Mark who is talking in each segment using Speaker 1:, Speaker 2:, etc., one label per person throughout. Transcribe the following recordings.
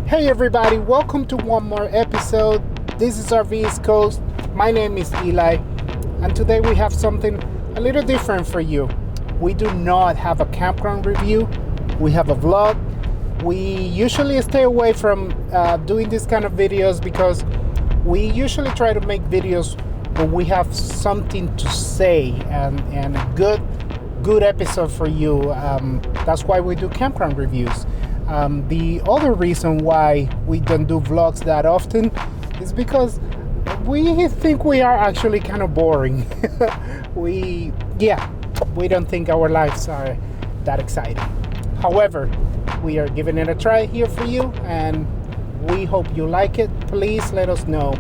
Speaker 1: Hey everybody, welcome to one more episode. This is RV East Coast. My name is Eli, and today we have something a little different for you. We do not have a campground review. We have a vlog. We usually stay away from doing this kind of videos because we usually try to make videos when we have something to say and a good episode for you. That's why we do campground reviews. The other reason why we don't do vlogs that often is because we think we are actually kind of boring. We don't think our lives are that exciting. However, we are giving it a try here for you, and we hope you like it. Please let us know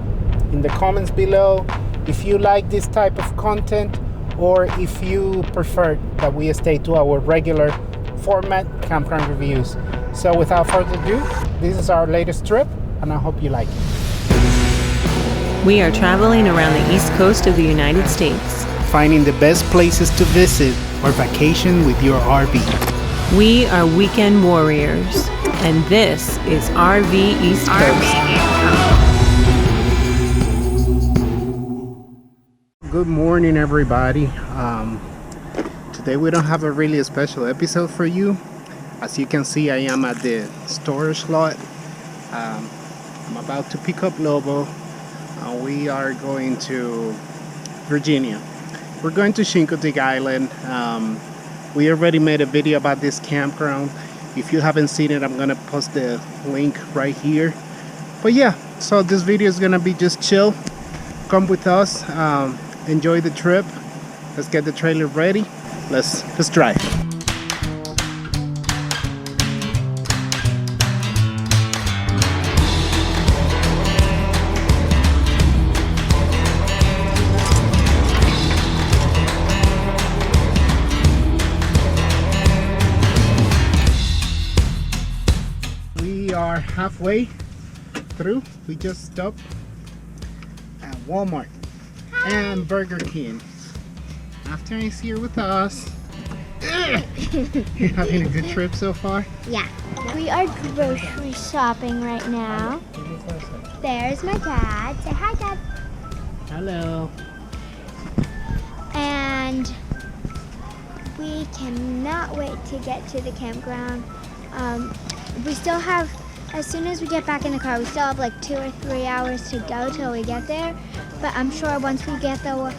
Speaker 1: in the comments below if you like this type of content or if you prefer that we stay to our regular format, campground reviews. So without further ado, this is our latest trip, and I hope you like it.
Speaker 2: We are traveling around the east coast of the United States,
Speaker 1: finding the best places to visit or vacation with your RV.
Speaker 2: We are weekend warriors, and this is RV East Coast.
Speaker 1: Good morning, everybody. Today we don't have a really special episode for you. As you can see, I am at the storage lot. I'm about to pick up Lobo. We are going to Virginia. We're going to Chincoteague Island. We already made a video about this campground. If you haven't seen it, I'm gonna post the link right here. But yeah, so this video is gonna be just chill. Come with us, enjoy the trip. Let's get the trailer ready. Let's drive. We are halfway through. We just stopped at Walmart and Burger King. After is here with us. You having a good trip so far?
Speaker 3: Yeah. We are grocery shopping right now. There's my dad. Say hi, Dad.
Speaker 1: Hello.
Speaker 3: And we cannot wait to get to the campground. We still have, as soon as we get back in the car, we still have like 2 or 3 hours to go till we get there. But I'm sure once we get there, we'll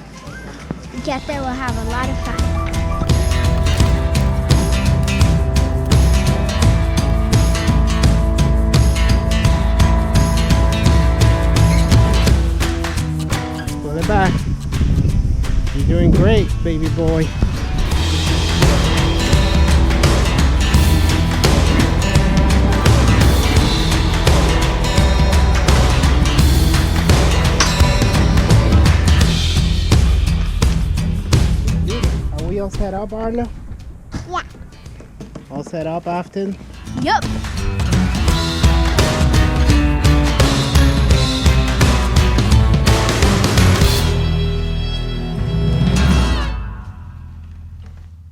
Speaker 3: have a lot of fun.
Speaker 1: Pull it back. You're doing great, baby boy. All set up, Arlo?
Speaker 3: Yeah.
Speaker 1: All set up, Afton?
Speaker 3: Yup.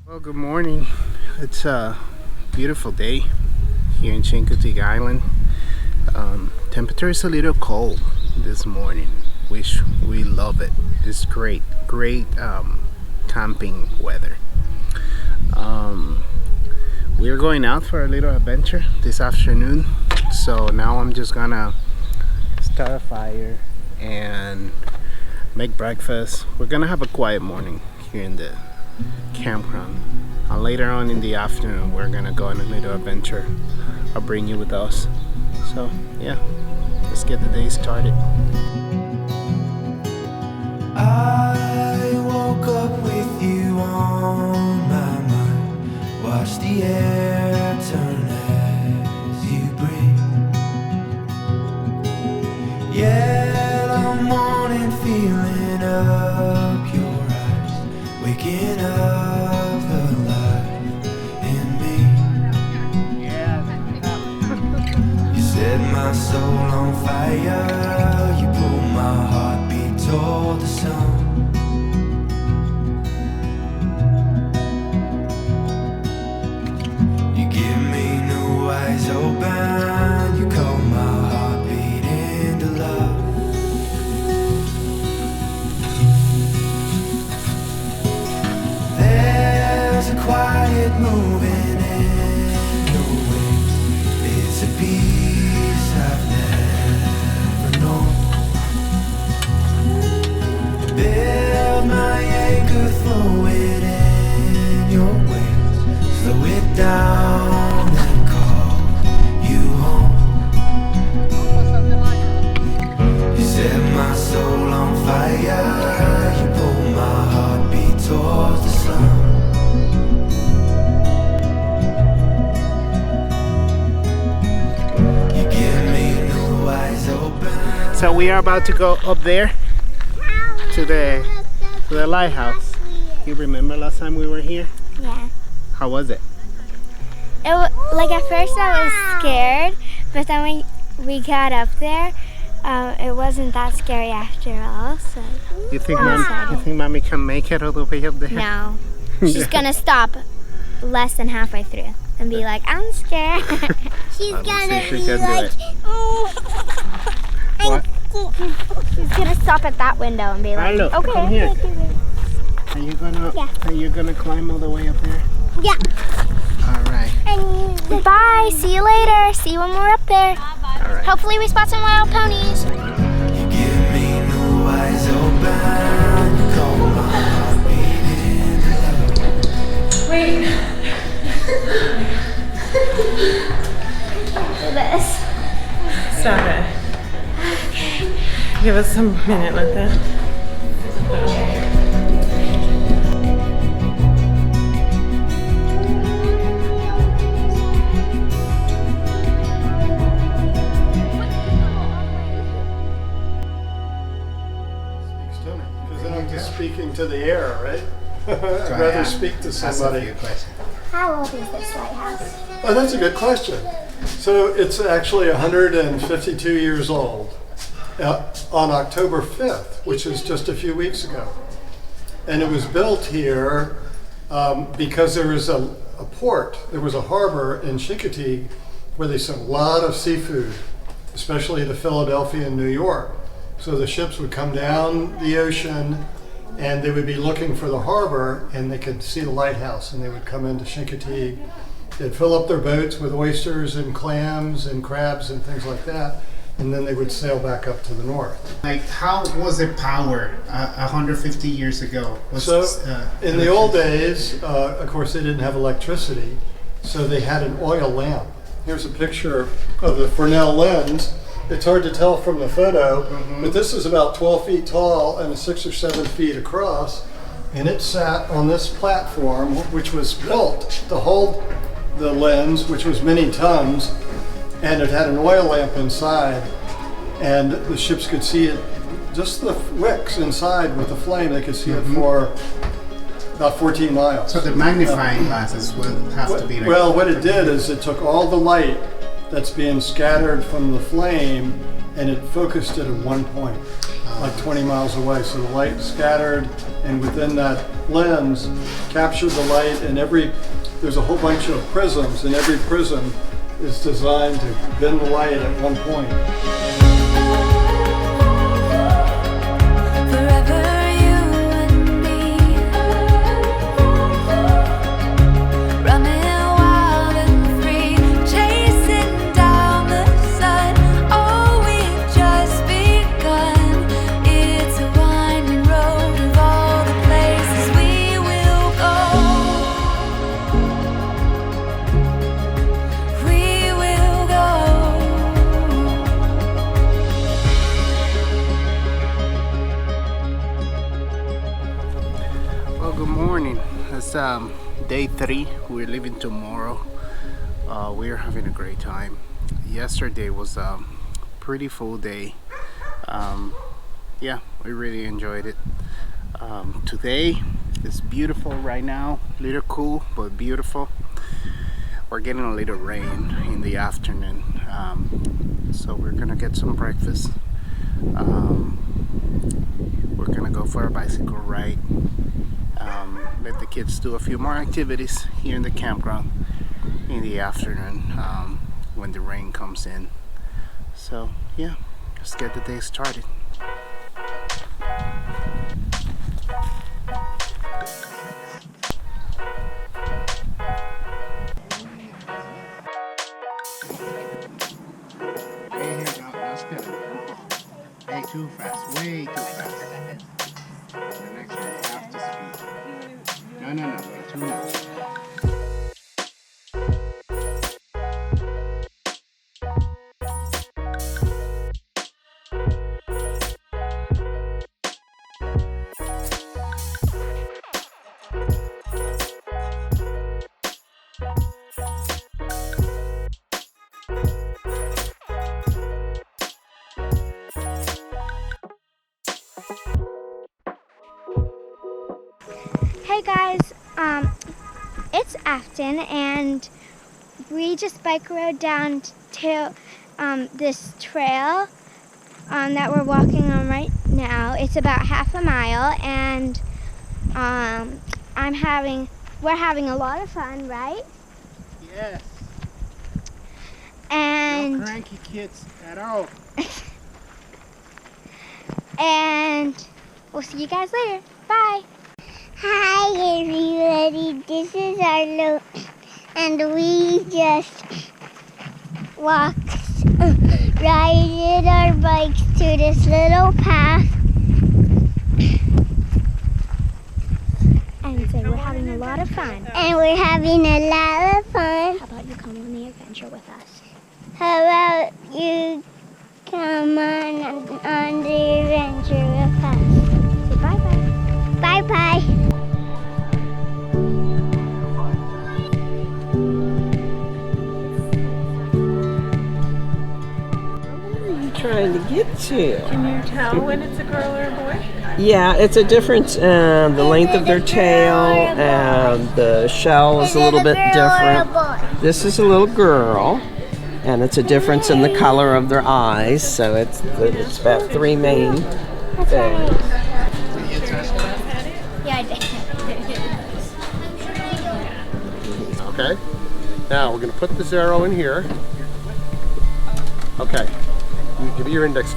Speaker 1: Well, good morning. It's a beautiful day here in Chincoteague Island. Temperature is a little cold this morning, which we love it. It's great camping weather. We're going out for a little adventure this afternoon, so now I'm just gonna start a fire and make breakfast. We're gonna have a quiet morning here in the campground, and later on in the afternoon we're gonna go on a little adventure. I'll bring you with us. So yeah, let's get the day started.
Speaker 4: I woke up with you on my mind. Watch the air turn as you breathe. Yellow morning feeling up your eyes, waking up the light in me. You set my soul on fire. You pulled my heartbeat toward the sun. You give me new eyes open. You call my
Speaker 1: So we are about to go up there to the lighthouse. You remember last time we were here?
Speaker 3: Yeah.
Speaker 1: How was it?
Speaker 3: Like at first I was scared, but then when we got up there, it wasn't that scary after all. So
Speaker 1: You think mommy can make it all the way up there?
Speaker 3: no, she's gonna stop less than halfway through and be like, "I'm scared." She's gonna
Speaker 1: be like, what?
Speaker 3: She's gonna stop at that window and be like,
Speaker 1: Look,
Speaker 3: "Okay."
Speaker 1: come here. Are you gonna climb all the way up there?
Speaker 3: Yeah.
Speaker 1: All right.
Speaker 3: Bye. See you later. See you when we're up there.
Speaker 1: All right.
Speaker 3: Hopefully we spot some wild ponies.
Speaker 4: You give me no eyes open. You call my heart beating.
Speaker 3: Wait. For this.
Speaker 2: Stop it. Give us a minute like that.
Speaker 5: Because then I'm just speaking to the air, right? I'd rather speak to somebody.
Speaker 3: How old is this lighthouse?
Speaker 5: Oh, that's a good question. So it's actually 152 years old on October 5th, which is just a few weeks ago. And it was built here because there was a port, there was a harbor in Chincoteague where they sent a lot of seafood, especially to Philadelphia and New York. So the ships would come down the ocean and they would be looking for the harbor and they could see the lighthouse and they would come into Chincoteague. They'd fill up their boats with oysters and clams and crabs and things like that, and then they would sail back up to the north.
Speaker 1: Like, how was it powered 150 years ago?
Speaker 5: In the old days, of course, they didn't have electricity, so they had an oil lamp. Here's a picture of the Fresnel lens. It's hard to tell from the photo, but this is about 12 feet tall and 6 or 7 feet across, and it sat on this platform, which was built to hold the lens, which was many tons, and it had an oil lamp inside, and the ships could see it, just the wicks inside with the flame, they could see it for about 14 miles.
Speaker 1: So the magnifying glasses would have to be.
Speaker 5: Well, what it did is it took all the light that's being scattered from the flame and it focused it at one point, like 20 miles away. So the light scattered, and within that lens captured the light, and there's a whole bunch of prisms, and every prism is designed to bend the light at one point.
Speaker 1: Day 3. We're leaving tomorrow. We're having a great time. Yesterday was a pretty full day. Yeah, we really enjoyed it. Today is beautiful right now, a little cool but beautiful. We're getting a little rain in the afternoon, so we're gonna get some breakfast. We're gonna go for a bicycle ride. Let the kids do a few more activities here in the campground in the afternoon when the rain comes in. So yeah, let's get the day started. Way too fast, way too fast. The next one, half the speed. No, way too much.
Speaker 3: Hey guys, it's Afton, and we just bike rode down to this trail that we're walking on right now. It's about half a mile, and we're having a lot of fun, right?
Speaker 1: Yes.
Speaker 3: And
Speaker 1: No cranky kids at all.
Speaker 3: and we'll see you guys later. Bye. Hi everybody, this is Arlo, and we just rided our bikes to this little path, and so we're having a lot of fun. And we're having a lot of fun. How about you come on the adventure with us? How about you come on the adventure with us? Say bye-bye. Bye-bye.
Speaker 6: Trying to get to.
Speaker 2: Can you tell when it's a girl or a boy?
Speaker 6: Yeah, it's a difference. The length of their tail and the shell is a little bit different. This is a little girl, and it's a difference in the color of their eyes. So it's about three main things.
Speaker 3: Yeah, I did.
Speaker 5: Okay. Now we're going to put the 0 in here. Okay. You give me your index.